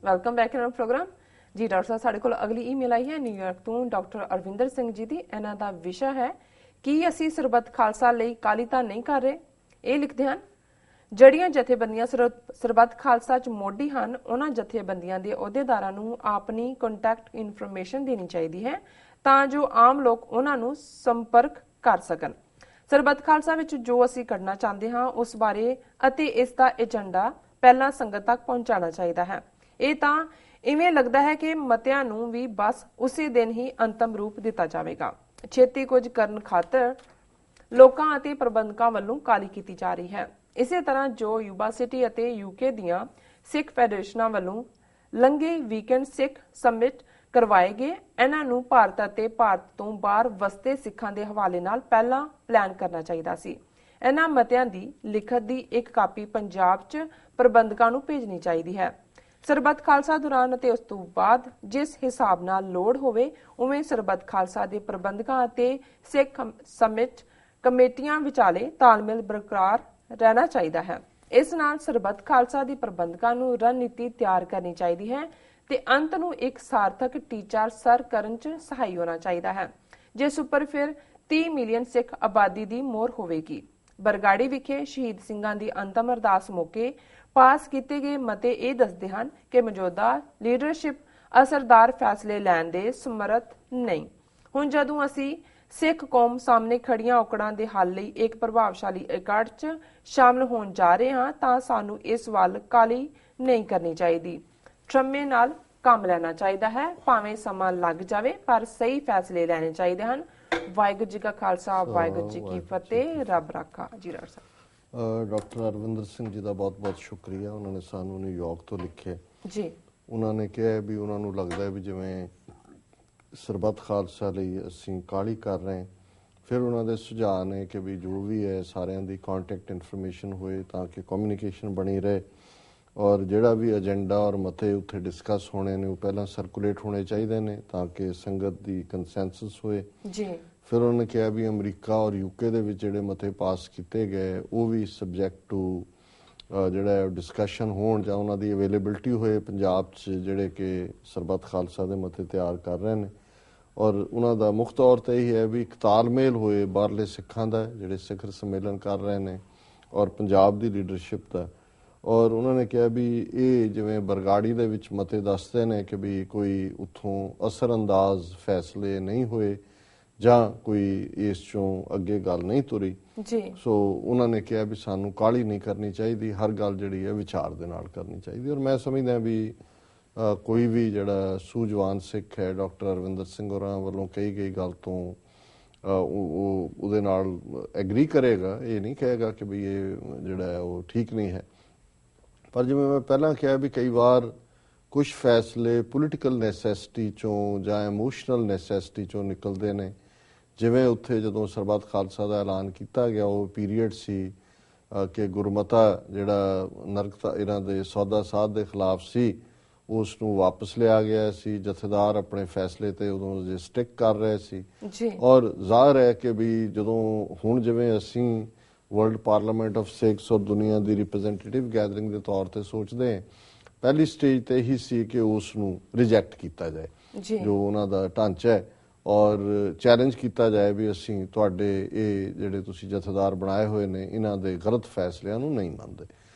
Welcome back in our programme ਜੀ। Doctor ਸਾਹਿਬ ਸਾਡੇ ਕੋਲ ਅਗਲੀ ਈਮੇਲ ਆਈ ਹੈ ਨਿਊਯਾਰਕ ਤੋਂ ਡਾਕਟਰ ਅਰਵਿੰਦਰ ਸਿੰਘ ਜੀ ਦੀ। ਇਹਨਾਂ ਦਾ ਵਿਸ਼ਾ ਹੈ ਕਿ ਅਸੀਂ ਸਰਬੱਤ ਖਾਲਸਾ ਲਈ ਕਾਲੀ ਤਾਂ ਨਹੀਂ ਕਰ ਰਹੇ। ਇਹ ਲਿਖਦੇ ਹਨ, ਜਿਹੜੀਆਂ ਜਥੇਬੰਦੀਆਂ ਸਰਬੱਤ ਖਾਲਸਾ ਚ ਮੋਢੀ ਹਨ ਉਹਨਾਂ ਜਥੇਬੰਦੀਆਂ ਦੇ ਅਹੁਦੇਦਾਰਾਂ ਨੂੰ ਆਪਣੀ ਕੰਟੈਕਟ ਇਨਫੋਰਮੇਸ਼ਨ ਦੇਣੀ ਚਾਹੀਦੀ ਹੈ ਤਾਂ ਜੋ ਆਮ ਲੋਕ ਉਹਨਾਂ ਨੂੰ ਸੰਪਰਕ ਕਰ ਸਕਣ। ਸਰਬੱਤ ਖਾਲਸਾ ਵਿੱਚ ਜੋ ਅਸੀਂ ਕਰਨਾ ਚਾਹੁੰਦੇ ਹਾਂ ਉਸ ਬਾਰੇ ਅਤੇ ਇਸ ਦਾ ਏਜੰਡਾ ਪਹਿਲਾਂ ਸੰਗਤ ਤੱਕ ਪਹੁੰਚਾਉਣਾ ਚਾਹੀਦਾ ਹੈ। ਇਹ ਤਾਂ ਇਵੇਂ ਲੱਗਦਾ ਹੈ ਕਿ ਮਤਿਆਂ ਨੂੰ ਵੀ ਬਸ ਉਸੇ ਦਿਨ ਹੀ ਅੰਤਮ ਰੂਪ ਦਿੱਤਾ ਜਾਵੇਗਾ। ਛੇਤੀ ਕੁਝ ਕਰਨ ਖਾਤਰ ਲੋਕਾਂ ਅਤੇ ਪ੍ਰਬੰਧਕਾਂ ਵੱਲੋਂ ਕਾਲੀ ਕੀਤੀ ਜਾ ਰਹੀ ਹੈ। ਇਸੇ ਤਰ੍ਹਾਂ ਜੋ ਯੂਬਾ ਸਿਟੀ ਅਤੇ ਯੂਕੇ ਦੀਆਂ ਸਿੱਖ ਫੈਡਰੇਸ਼ਨਾਂ ਵੱਲੋਂ ਲੰਘੇ ਵੀਕਐਂਡ ਸਿੱਖ ਸਮਿਟ ਕਰਵਾਏ ਗਏ, ਇਹਨਾਂ ਨੂੰ ਭਾਰਤ ਅਤੇ ਭਾਰਤ ਤੋਂ ਬਾਹਰ ਵਸਦੇ ਸਿੱਖਾਂ ਦੇ ਹਵਾਲੇ ਨਾਲ ਪਹਿਲਾਂ ਪਲਾਨ ਕਰਨਾ ਚਾਹੀਦਾ ਸੀ। ਇਹਨਾਂ ਮਤਿਆਂ ਦੀ ਲਿਖਤ ਦੀ ਇੱਕ ਕਾਪੀ ਪੰਜਾਬ 'ਚ ਪ੍ਰਬੰਧਕਾਂ ਨੂੰ ਭੇਜਣੀ ਚਾਹੀਦੀ ਹੈ। ਸਰਬੱਤ ਖਾਲਸਾ ਦੌਰਾਨ ਅਤੇ ਉਸ ਤੋਂ ਬਾਅਦ ਜਿਸ ਹਿਸਾਬ ਨਾਲ ਲੋੜ ਹੋਵੇ ਉਵੇਂ ਸਰਬੱਤ ਖਾਲਸਾ ਦੇ ਪ੍ਰਬੰਧਕਾਂ ਅਤੇ ਸਿੱਖ ਸਮਿਟ ਕਮੇਟੀਆਂ ਵਿਚਾਲੇ ਤਾਲਮੇਲ ਬਰਕਰਾਰ ਰਹਿਣਾ ਚਾਹੀਦਾ ਹੈ। ਇਸ ਨਾਲ ਸਰਬੱਤ ਖਾਲਸਾ ਦੇ ਪ੍ਰਬੰਧਕਾਂ ਨੂੰ ਰਣਨੀਤੀ ਤਿਆਰ ਕਰਨੀ ਚਾਹੀਦੀ ਹੈ ਤੇ ਅੰਤ ਨੂੰ ਇੱਕ ਸਾਰਥਕ ਟੀਚਾ ਸਰ ਕਰਨ 'ਚ ਸਹਾਈ ਹੋਣਾ ਚਾਹੀਦਾ ਹੈ, ਜਿਸ ਉੱਪਰ ਫਿਰ 30 ਮਿਲੀਅਨ ਸਿੱਖ ਆਬਾਦੀ ਦੀ ਮੋਹਰ ਹੋਵੇਗੀ। ਬਰਗਾੜੀ ਵਿਖੇ ਸ਼ਹੀਦ ਸਿੰਘਾਂ ਦੀ ਅੰਤਮ ਅਰਦਾਸ ਮੌਕੇ ਪਾਸ ਕੀਤੇ ਗਏ ਮਤੇ ਇਹ ਦੱਸਦੇ ਹਨ ਕਿ ਮੌਜੂਦਾ ਲੀਡਰਸ਼ਿਪ ਅਸਰਦਾਰ ਫੈਸਲੇ ਲੈਣ ਦੇ ਸਮਰੱਥ ਨਹੀਂ। ਹੁਣ ਜਦੋਂ ਅਸੀਂ ਸਿੱਖ ਕੌਮ ਸਾਹਮਣੇ ਖੜੀਆਂ ਔਕੜਾਂ ਦੇ ਹੱਲ ਲਈ ਇੱਕ ਪ੍ਰਭਾਵਸ਼ਾਲੀ ਇਕੱਠ 'ਚ ਸ਼ਾਮਲ ਹੋਣ ਜਾ ਰਹੇ ਹਾਂ ਤਾਂ ਸਾਨੂੰ ਇਸ ਵੱਲ ਕਾਹਲੀ ਨਹੀਂ ਕਰਨੀ ਚਾਹੀਦੀ। ਠਰਮੇ ਨਾਲ ਕੰਮ ਲੈਣਾ ਚਾਹੀਦਾ ਹੈ, ਭਾਵੇਂ ਸਮਾਂ ਲੱਗ ਜਾਵੇ ਪਰ ਸਹੀ ਫੈਸਲੇ ਲੈਣੇ ਚਾਹੀਦੇ ਹਨ। ਵਾਹਿਗੁਰੂ ਜੀ ਕਾ ਖਾਲਸਾ, ਵਾਹਿਗੁਰੂ ਜੀ ਕੀ ਫਤਿਹ। ਰੱਬ ਰਾਖਾ ਜੀ। ਡਾਕਟਰ ਸਾਹਿਬ ਡਾਕਟਰ ਅਰਵਿੰਦਰ ਸਿੰਘ ਜੀ ਦਾ ਬਹੁਤ-ਬਹੁਤ ਸ਼ੁਕਰੀਆ। ਉਹਨਾਂ ਨੇ ਸਾਨੂੰ ਨਿਊਯਾਰਕ ਤੋਂ ਲਿਖਿਆ ਜੀ। ਉਹਨਾਂ ਨੇ ਕਿਹਾ ਵੀ ਉਹਨਾਂ ਨੂੰ ਲੱਗਦਾ ਵੀ ਜਿਵੇਂ ਸਰਬੱਤ ਖਾਲਸਾ ਲਈ ਅਸੀਂ ਕਾਹਲੀ ਕਰ ਰਹੇ। ਫਿਰ ਉਹਨਾਂ ਦੇ ਸੁਝਾਅ ਨੇ ਕਿ ਵੀ ਜੋ ਵੀ ਹੈ ਸਾਰਿਆਂ ਦੀ ਕੰਟੈਕਟ ਇਨਫੋਰਮੇਸ਼ਨ ਹੋਏ ਤਾਂ ਕਿ ਕਮਿਊਨੀਕੇਸ਼ਨ ਬਣੀ ਰਹੇ ਔਰ ਜਿਹੜਾ ਵੀ ਏਜੰਡਾ ਔਰ ਮਤੇ ਉੱਥੇ ਡਿਸਕਸ ਹੋਣੇ ਨੇ ਉਹ ਪਹਿਲਾਂ ਸਰਕੂਲੇਟ ਹੋਣੇ ਚਾਹੀਦੇ ਨੇ ਤਾਂ ਕਿ ਸੰਗਤ ਦੀ ਕੰਸੈਂਸਸ ਹੋਏ ਜੀ। ਫਿਰ ਉਹਨਾਂ ਨੇ ਕਿਹਾ ਵੀ ਅਮਰੀਕਾ ਔਰ ਯੂਕੇ ਦੇ ਵਿੱਚ ਜਿਹੜੇ ਮਤੇ ਪਾਸ ਕੀਤੇ ਗਏ ਉਹ ਵੀ ਸਬਜੈਕਟ ਟੂ ਜਿਹੜਾ ਡਿਸਕਸ਼ਨ ਹੋਣ ਜਾਂ ਉਹਨਾਂ ਦੀ ਅਵੇਲੇਬਿਲਿਟੀ ਹੋਏ ਪੰਜਾਬ 'ਚ ਜਿਹੜੇ ਕਿ ਸਰਬੱਤ ਖਾਲਸਾ ਦੇ ਮਤੇ ਤਿਆਰ ਕਰ ਰਹੇ ਨੇ। ਔਰ ਉਹਨਾਂ ਦਾ ਮੁੱਖ ਤੌਰ 'ਤੇ ਇਹ ਹੈ ਵੀ ਇੱਕ ਤਾਲਮੇਲ ਹੋਏ ਬਾਹਰਲੇ ਸਿੱਖਾਂ ਦਾ ਜਿਹੜੇ ਸਿਖਰ ਸੰਮੇਲਨ ਕਰ ਰਹੇ ਨੇ ਔਰ ਪੰਜਾਬ ਦੀ ਲੀਡਰਸ਼ਿਪ ਦਾ। ਔਰ ਉਹਨਾਂ ਨੇ ਕਿਹਾ ਵੀ ਇਹ ਜਿਵੇਂ ਬਰਗਾੜੀ ਦੇ ਵਿੱਚ ਮਤੇ ਦੱਸਦੇ ਨੇ ਕਿ ਵੀ ਕੋਈ ਉੱਥੋਂ ਅਸਰਅੰਦਾਜ਼ ਫੈਸਲੇ ਨਹੀਂ ਹੋਏ ਜਾਂ ਕੋਈ ਇਸ ਚੋਂ ਅੱਗੇ ਗੱਲ ਨਹੀਂ ਤੁਰੀ ਜੀ। ਸੋ ਉਹਨਾਂ ਨੇ ਕਿਹਾ ਵੀ ਸਾਨੂੰ ਕਾਹਲੀ ਨਹੀਂ ਕਰਨੀ ਚਾਹੀਦੀ, ਹਰ ਗੱਲ ਜਿਹੜੀ ਹੈ ਵਿਚਾਰ ਦੇ ਨਾਲ ਕਰਨੀ ਚਾਹੀਦੀ। ਔਰ ਮੈਂ ਸਮਝਦਾ ਵੀ ਕੋਈ ਵੀ ਜਿਹੜਾ ਸੂਝਵਾਨ ਸਿੱਖ ਹੈ ਡਾਕਟਰ ਅਰਵਿੰਦਰ ਸਿੰਘ ਹੋਰਾਂ ਵੱਲੋਂ ਕਹੀ ਗਈ ਗੱਲ ਤੋਂ ਉਹਦੇ ਨਾਲ ਐਗਰੀ ਕਰੇਗਾ, ਇਹ ਨਹੀਂ ਕਹੇਗਾ ਕਿ ਵੀ ਇਹ ਜਿਹੜਾ ਹੈ ਉਹ ਠੀਕ ਨਹੀਂ ਹੈ। ਪਰ ਜਿਵੇਂ ਮੈਂ ਪਹਿਲਾਂ ਕਿਹਾ ਵੀ ਕਈ ਵਾਰ ਕੁਝ ਫੈਸਲੇ ਪੋਲੀਟੀਕਲ ਨੈਸੈਸਿਟੀ ਚੋਂ ਜਾਂ ਇਮੋਸ਼ਨਲ ਨੈਸੈਸਿਟੀ ਚੋਂ ਨਿਕਲਦੇ ਨੇ। ਜਿਵੇਂ ਉੱਥੇ ਜਦੋਂ ਸਰਬੱਤ ਖਾਲਸਾ ਦਾ ਐਲਾਨ ਕੀਤਾ ਗਿਆ ਉਹ ਪੀਰੀਅਡ ਸੀ ਕਿ ਗੁਰਮਤਾ ਜਿਹੜਾ ਨਰਕ ਇਹਨਾਂ ਦੇ ਸੌਦਾ ਸਾਧ ਦੇ ਖਿਲਾਫ ਸੀ ਉਸ ਨੂੰ ਵਾਪਸ ਲਿਆ ਗਿਆ ਸੀ। ਜਥੇਦਾਰ ਆਪਣੇ ਫੈਸਲੇ ਤੇ ਉਦੋਂ ਜੇ ਸਟਿਕ ਕਰ ਰਹੇ ਸੀ ਔਰ ਜ਼ਾਹਰ ਹੈ ਕਿ ਵੀ ਜਦੋਂ ਹੁਣ ਜਿਵੇਂ ਅਸੀਂ ਵਰਲਡ ਪਾਰਲੀਮੈਂਟ ਆਫ ਸਿੱਖਸ ਔਰ ਦੁਨੀਆ ਦੀ ਰਿਪਰੈਜ਼ੈਂਟੇਟਿਵ ਗੈਦਰਿੰਗ ਦੇ ਤੌਰ ਤੇ ਸੋਚਦੇ ਹਾਂ, ਪਹਿਲੀ ਸਟੇਜ ਤੇ ਇਹੀ ਸੀ ਕਿ ਉਸ ਨੂੰ ਰਿਜੈਕਟ ਕੀਤਾ ਜਾਏ ਜੋ ਉਹਨਾਂ ਦਾ ਢਾਂਚਾ ਹੈ ਔਰ ਚੈਲੰਜ ਕੀਤਾ ਜਾਏ ਵੀ ਅਸੀਂ ਤੁਹਾਡੇ ਇਹ ਜਿਹੜੇ ਤੁਸੀਂ ਜਥੇਦਾਰ ਬਣਾਏ ਹੋਏ ਨੇ ਇਹਨਾਂ ਦੇ ਗਲਤ ਫੈਸਲਿਆਂ ਨੂੰ ਨਹੀਂ ਮੰਨਦੇ।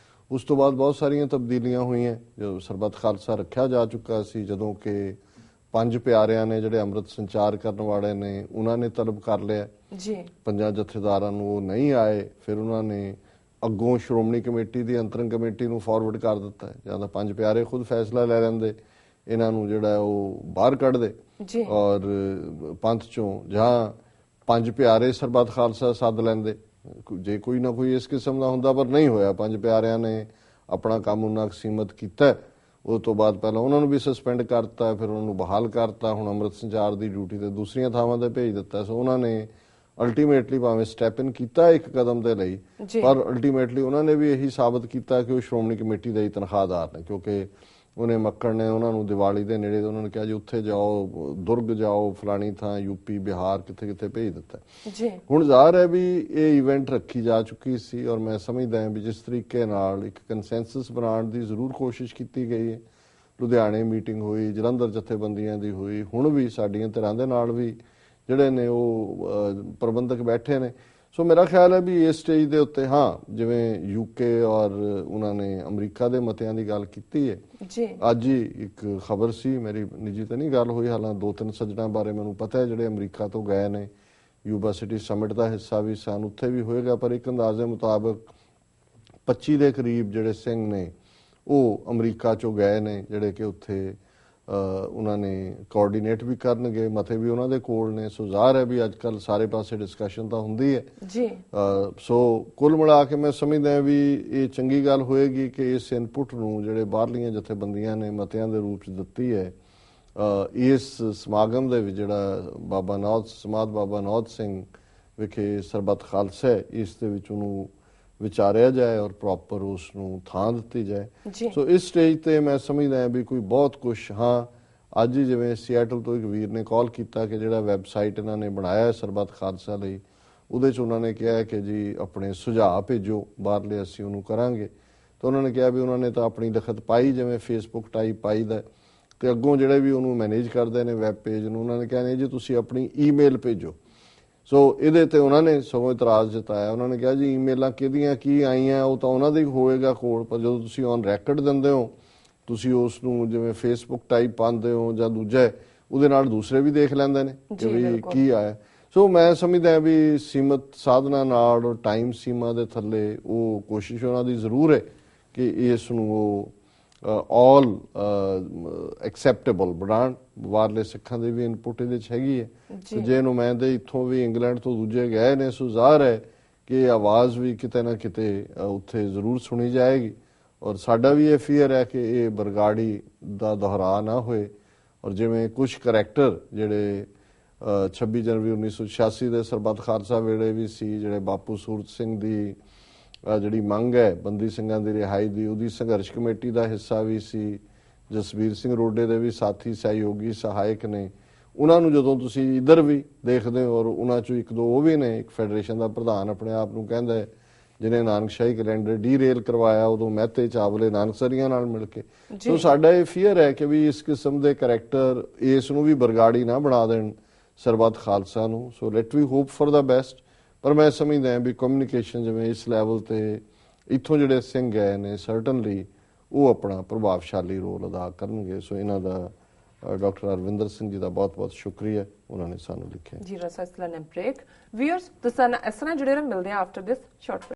ਉਸ ਤੋਂ ਬਾਅਦ ਬਹੁਤ ਸਾਰੀਆਂ ਤਬਦੀਲੀਆਂ ਹੋਈਆਂ। ਜਦੋਂ ਸਰਬੱਤ ਖਾਲਸਾ ਰੱਖਿਆ ਜਾ ਚੁੱਕਾ ਸੀ, ਜਦੋਂ ਕਿ 5 ਪਿਆਰਿਆਂ ਨੇ ਜਿਹੜੇ ਅੰਮ੍ਰਿਤ ਸੰਚਾਰ ਕਰਨ ਵਾਲੇ ਨੇ ਉਹਨਾਂ ਨੇ ਤਲਬ ਕਰ ਲਿਆ ਜੀ। 5 ਜਥੇਦਾਰਾਂ ਨੂੰ ਉਹ ਨਹੀਂ ਆਏ। ਫਿਰ ਉਹਨਾਂ ਨੇ ਅੱਗੋਂ ਸ਼੍ਰੋਮਣੀ ਕਮੇਟੀ ਦੀ ਅੰਤਰਿਮ ਕਮੇਟੀ ਨੂੰ ਫਾਰਵਰਡ ਕਰ ਦਿੱਤਾ ਜਾਂ ਤਾਂ 5 ਪਿਆਰੇ ਖੁਦ ਫੈਸਲਾ ਲੈ ਲੈਂਦੇ ਇਹਨਾਂ ਨੂੰ ਜਿਹੜਾ ਉਹ ਬਾਹਰ ਕੱਢਦੇ ਔਰ ਪੰਥ ਚੋਂ ਜਾਂ 5 ਪਿਆਰੇ ਸਰਬੱਤ ਖਾਲਸਾ ਸੱਦ ਲੈਂਦੇ ਜੇ ਕੋਈ ਨਾ ਕੋਈ ਇਸ ਕਿਸਮ ਦਾ ਹੁੰਦਾ। ਪਰ ਨਹੀਂ ਹੋਇਆ। 5 ਪਿਆਰਿਆਂ ਨੇ ਆਪਣਾ ਕੰਮ ਉਹਨਾਂ ਸੀਮਤ ਕੀਤਾ। ਉਸ ਤੋਂ ਬਾਅਦ ਪਹਿਲਾਂ ਉਹਨਾਂ ਨੂੰ ਵੀ ਸਸਪੈਂਡ ਕਰਤਾ, ਫਿਰ ਉਹਨਾਂ ਨੂੰ ਬਹਾਲ ਕਰਤਾ। ਹੁਣ ਅੰਮ੍ਰਿਤ ਸੰਚਾਰ ਦੀ ਡਿਊਟੀ ਤੇ ਦੂਸਰੀਆਂ ਥਾਵਾਂ ਤੇ ਭੇਜ ਦਿੱਤਾ। ਸੋ ਉਹਨਾਂ ਨੇ ਅਲਟੀਮੇਟਲੀ ਭਾਵੇਂ ਸਟੈਪ ਇਨ ਕੀਤਾ ਇੱਕ ਕਦਮ ਦੇ ਲਈ, ਪਰ ਅਲਟੀਮੇਟਲੀ ਉਹਨਾਂ ਨੇ ਵੀ ਇਹੀ ਸਾਬਤ ਕੀਤਾ ਕਿ ਉਹ ਸ਼੍ਰੋਮਣੀ ਕਮੇਟੀ ਦੇ ਹੀ ਤਨਖਾਹਦਾਰ ਨੇ। ਕਿਉਂਕਿ ਉਹਨੇ ਮੱਕੜ ਨੇ ਉਹਨਾਂ ਨੂੰ ਦੀਵਾਲੀ ਦੇ ਨੇੜੇ ਉਹਨਾਂ ਨੇ ਕਿਹਾ ਜੀ ਉੱਥੇ ਜਾਓ, ਦੁਰਗ ਜਾਓ, ਫਲਾਣੀ ਥਾਂ ਯੂਪੀ ਬਿਹਾਰ ਕਿੱਥੇ ਕਿੱਥੇ ਭੇਜ ਦਿੱਤਾ ਜੀ। ਹੁਣ ਜ਼ਾਹਰ ਹੈ ਵੀ ਇਹ ਇਵੈਂਟ ਰੱਖੀ ਜਾ ਚੁੱਕੀ ਸੀ ਔਰ ਮੈਂ ਸਮਝਦਾ ਹਾਂ ਵੀ ਜਿਸ ਤਰੀਕੇ ਨਾਲ ਇੱਕ ਕੰਸੈਂਸਸ ਬਣਾਉਣ ਦੀ ਜ਼ਰੂਰ ਕੋਸ਼ਿਸ਼ ਕੀਤੀ ਗਈ ਹੈ ਲੁਧਿਆਣੇ ਮੀਟਿੰਗ ਹੋਈ, ਜਲੰਧਰ ਜਥੇਬੰਦੀਆਂ ਦੀ ਹੋਈ, ਹੁਣ ਵੀ ਸਾਡੀਆਂ ਧਿਰਾਂ ਦੇ ਨਾਲ ਵੀ ਜਿਹੜੇ ਨੇ ਉਹ ਪ੍ਰਬੰਧਕ ਬੈਠੇ ਨੇ। ਸੋ ਮੇਰਾ ਖਿਆਲ ਹੈ ਵੀ ਇਸ ਸਟੇਜ ਦੇ ਉੱਤੇ ਹਾਂ, ਜਿਵੇਂ ਯੂਕੇ ਔਰ ਉਹਨਾਂ ਨੇ ਅਮਰੀਕਾ ਦੇ ਮਤਿਆਂ ਦੀ ਗੱਲ ਕੀਤੀ ਹੈ ਜੀ, ਅੱਜ ਹੀ ਇੱਕ ਖਬਰ ਸੀ, ਮੇਰੀ ਨਿੱਜੀ ਤਾਂ ਨਹੀਂ ਗੱਲ ਹੋਈ, ਹਾਲਾਂ 2-3 ਸੱਜਣਾਂ ਬਾਰੇ ਮੈਨੂੰ ਪਤਾ ਹੈ ਜਿਹੜੇ ਅਮਰੀਕਾ ਤੋਂ ਗਏ ਨੇ, ਯੂਬਾ ਸਿਟੀ ਸਮਿਟ ਦਾ ਹਿੱਸਾ ਵੀ ਸਨ, ਉੱਥੇ ਵੀ ਹੋਏਗਾ, ਪਰ ਇੱਕ ਅੰਦਾਜ਼ੇ ਮੁਤਾਬਕ 25 ਦੇ ਕਰੀਬ ਜਿਹੜੇ ਸਿੰਘ ਨੇ ਉਹ ਅਮਰੀਕਾ ਚੋਂ ਗਏ ਨੇ, ਜਿਹੜੇ ਕਿ ਉੱਥੇ ਉਹਨਾਂ ਨੇ ਕੋਆਰਡੀਨੇਟ ਵੀ ਕਰਨਗੇ, ਮਤੇ ਵੀ ਉਹਨਾਂ ਦੇ ਕੋਲ ਨੇ। ਸੋ ਜ਼ਾਹਰ ਹੈ ਵੀ ਅੱਜ ਕੱਲ ਸਾਰੇ ਪਾਸੇ ਡਿਸਕਸ਼ਨ ਤਾਂ ਹੁੰਦੀ ਹੈ ਜੀ। ਸੋ ਕੁੱਲ ਮਿਲਾ ਕੇ ਮੈਂ ਸਮਝਦਾ ਵੀ ਇਹ ਚੰਗੀ ਗੱਲ ਹੋਏਗੀ ਕਿ ਇਸ ਇਨਪੁਟ ਨੂੰ ਜਿਹੜੇ ਬਾਹਰਲੀਆਂ ਜਥੇਬੰਦੀਆਂ ਨੇ ਮਤਿਆਂ ਦੇ ਰੂਪ 'ਚ ਦਿੱਤੀ ਹੈ, ਇਸ ਸਮਾਗਮ ਦੇ ਵਿੱਚ ਜਿਹੜਾ ਬਾਬਾ ਨੌਧ ਸਮਾਧ ਬਾਬਾ ਨੌਧ ਸਿੰਘ ਵਿਖੇ ਸਰਬੱਤ ਖਾਲਸਾ ਹੈ, ਇਸ ਦੇ ਵਿੱਚ ਉਹਨੂੰ ਵਿਚਾਰਿਆ ਜਾਏ ਔਰ ਪ੍ਰੋਪਰ ਉਸ ਨੂੰ ਥਾਂ ਦਿੱਤੀ ਜਾਏ। ਸੋ ਇਸ ਸਟੇਜ ਤੇ ਮੈਂ ਸਮਝਦਾ ਵੀ ਕੋਈ ਬਹੁਤ ਕੁਛ ਹਾਂ, ਅੱਜ ਜਿਵੇਂ ਸੀਐਟਲ ਤੋਂ ਇੱਕ ਵੀਰ ਨੇ ਕਾਲ ਕੀਤਾ ਕਿ ਜਿਹੜਾ ਵੈਬਸਾਈਟ ਇਹਨਾਂ ਨੇ ਬਣਾਇਆ ਹੈ ਸਰਬੱਤ ਖਾਲਸਾ ਲਈ, ਉਹਦੇ 'ਚ ਉਹਨਾਂ ਨੇ ਕਿਹਾ ਕਿ ਜੀ ਆਪਣੇ ਸੁਝਾਅ ਭੇਜੋ ਬਾਹਰਲੇ, ਅਸੀਂ ਉਹਨੂੰ ਕਰਾਂਗੇ। ਤਾਂ ਉਹਨਾਂ ਨੇ ਕਿਹਾ ਵੀ ਉਹਨਾਂ ਨੇ ਤਾਂ ਆਪਣੀ ਲਿਖਤ ਪਾਈ, ਜਿਵੇਂ ਫੇਸਬੁੱਕ ਟਾਈਪ ਪਾਈ ਦਾ, ਤੇ ਅੱਗੋਂ ਜਿਹੜੇ ਵੀ ਉਹਨੂੰ ਮੈਨੇਜ ਕਰਦੇ ਨੇ ਵੈਬ ਪੇਜ ਨੂੰ, ਉਹਨਾਂ ਨੇ ਕਿਹਾ ਨਹੀਂ ਜੀ ਤੁਸੀਂ ਆਪਣੀ ਈਮੇਲ ਭੇਜੋ। ਸੋ ਇਹਦੇ ਤੇ ਉਹਨਾਂ ਨੇ ਸਗੋਂ ਇਤਰਾਜ਼ ਜਤਾਇਆ, ਉਹਨਾਂ ਨੇ ਕਿਹਾ ਜੀ ਈਮੇਲਾਂ ਕਿਹਦੀਆਂ ਕੀ ਆਈਆਂ ਉਹ ਤਾਂ ਉਹਨਾਂ ਦੇ ਹੋਏਗਾ ਕੋਡ, ਪਰ ਜਦੋਂ ਤੁਸੀਂ ਔਨ ਰੈਕਡ ਦਿੰਦੇ ਹੋ, ਤੁਸੀਂ ਉਸ ਨੂੰ ਜਿਵੇਂ ਫੇਸਬੁੱਕ ਟਾਈਪ ਪਾਉਂਦੇ ਹੋ ਜਾਂ ਦੂਜਾ, ਉਹਦੇ ਨਾਲ ਦੂਸਰੇ ਵੀ ਦੇਖ ਲੈਂਦੇ ਨੇ ਕਿ ਵੀ ਕੀ ਆਇਆ। ਸੋ ਮੈਂ ਸਮਝਦਾ ਵੀ ਸੀਮਤ ਸਾਧਨਾ ਨਾਲ ਟਾਈਮ ਸੀਮਾ ਦੇ ਥੱਲੇ ਉਹ ਕੋਸ਼ਿਸ਼ ਉਹਨਾਂ ਦੀ ਜ਼ਰੂਰ ਹੈ ਕਿ ਇਸ ਨੂੰ ਉਹ ਆਲ ਐਕਸੈਪਟੇਬਲ ਬਣਾਉਣ। ਬਾਹਰਲੇ ਸਿੱਖਾਂ ਦੀ ਵੀ ਇਨਪੁਟ ਇਹਦੇ 'ਚ ਹੈਗੀ ਹੈ, ਜੇ ਨੁਮਾਇੰਦੇ ਇੱਥੋਂ ਵੀ ਇੰਗਲੈਂਡ ਤੋਂ ਦੂਜੇ ਗਏ ਨੇ, ਸੋ ਜ਼ਾਹਰ ਹੈ ਕਿ ਇਹ ਆਵਾਜ਼ ਵੀ ਕਿਤੇ ਨਾ ਕਿਤੇ ਉੱਥੇ ਜ਼ਰੂਰ ਸੁਣੀ ਜਾਏਗੀ। ਔਰ ਸਾਡਾ ਵੀ ਇਹ ਫੀਅਰ ਹੈ ਕਿ ਇਹ ਬਰਗਾੜੀ ਦਾ ਦੁਹਰਾ ਨਾ ਹੋਏ, ਔਰ ਜਿਵੇਂ ਕੁਝ ਕਰੈਕਟਰ ਜਿਹੜੇ 26 ਜਨਵਰੀ 1986 ਦੇ ਸਰਬੱਤ ਖਾਲਸਾ ਵੇਲੇ ਵੀ ਸੀ, ਜਿਹੜੇ ਬਾਪੂ ਸੂਰਤ ਸਿੰਘ ਦੀ ਜਿਹੜੀ ਮੰਗ ਹੈ ਬੰਦੀ ਸਿੰਘਾਂ ਦੀ ਰਿਹਾਈ ਦੀ, ਉਹਦੀ ਸੰਘਰਸ਼ ਕਮੇਟੀ ਦਾ ਹਿੱਸਾ ਵੀ ਸੀ, ਜਸਵੀਰ ਸਿੰਘ ਰੋਡੇ ਦੇ ਵੀ ਸਾਥੀ ਸਹਿਯੋਗੀ ਸਹਾਇਕ ਨੇ, ਉਹਨਾਂ ਨੂੰ ਜਦੋਂ ਤੁਸੀਂ ਇੱਧਰ ਵੀ ਦੇਖਦੇ ਹੋ, ਔਰ ਉਹਨਾਂ 'ਚੋਂ ਇੱਕ ਦੋ ਉਹ ਵੀ ਨੇ, ਇੱਕ ਫੈਡਰੇਸ਼ਨ ਦਾ ਪ੍ਰਧਾਨ ਆਪਣੇ ਆਪ ਨੂੰ ਕਹਿੰਦਾ ਹੈ, ਜਿਹਨੇ ਨਾਨਕਸ਼ਾਹੀ ਕੈਲੰਡਰ ਡੀਰੇਲ ਕਰਵਾਇਆ ਉਦੋਂ ਮਹਿਤੇ ਚਾਵਲੇ ਨਾਨਕਸਰੀਆਂ ਨਾਲ ਮਿਲ ਕੇ। ਸੋ ਸਾਡਾ ਇਹ ਫੀਅਰ ਹੈ ਕਿ ਵੀ ਇਸ ਕਿਸਮ ਦੇ ਕਰੈਕਟਰ ਇਸ ਨੂੰ ਵੀ ਬਰਗਾੜੀ ਨਾ ਬਣਾ ਦੇਣ ਸਰਬੱਤ ਖਾਲਸਾ ਨੂੰ। So let we hope for the best. ਪਰ ਮੈਂ ਸਮਝਦਾ ਵੀ ਕਮਿਊਨੀਕੇਸ਼ਨ ਜਿਵੇਂ ਇਸ ਲੈਵਲ ਤੇ ਇੱਥੋਂ ਜਿਹੜੇ ਸਿੰਘ ਗਏ ਨੇ, ਸਰਟਨਲੀ ਉਹ ਆਪਣਾ ਪ੍ਰਭਾਵਸ਼ਾਲੀ ਰੋਲ ਅਦਾ ਕਰਨਗੇ। ਸੋ ਇਹਨਾਂ ਦਾ ਡਾਕਟਰ ਅਰਵਿੰਦਰ ਸਿੰਘ ਜੀ ਦਾ ਬਹੁਤ-ਬਹੁਤ ਸ਼ੁਕਰੀਆ, ਉਹਨਾਂ ਨੇ ਸਾਨੂੰ ਲਿਖਿਆ। ਜੀ ਰਸਾ ਇਸਲਾ ਨੇ ਬ੍ਰੇਕ ਵੀਅਰਸ ਤੁਸੀਂ ਇਸ ਤਰ੍ਹਾਂ ਜੁੜੇ ਰਹੋ, ਮਿਲਦੇ ਆ ਆਫਟਰ ਦਿਸ ਸ਼ਾਰਟ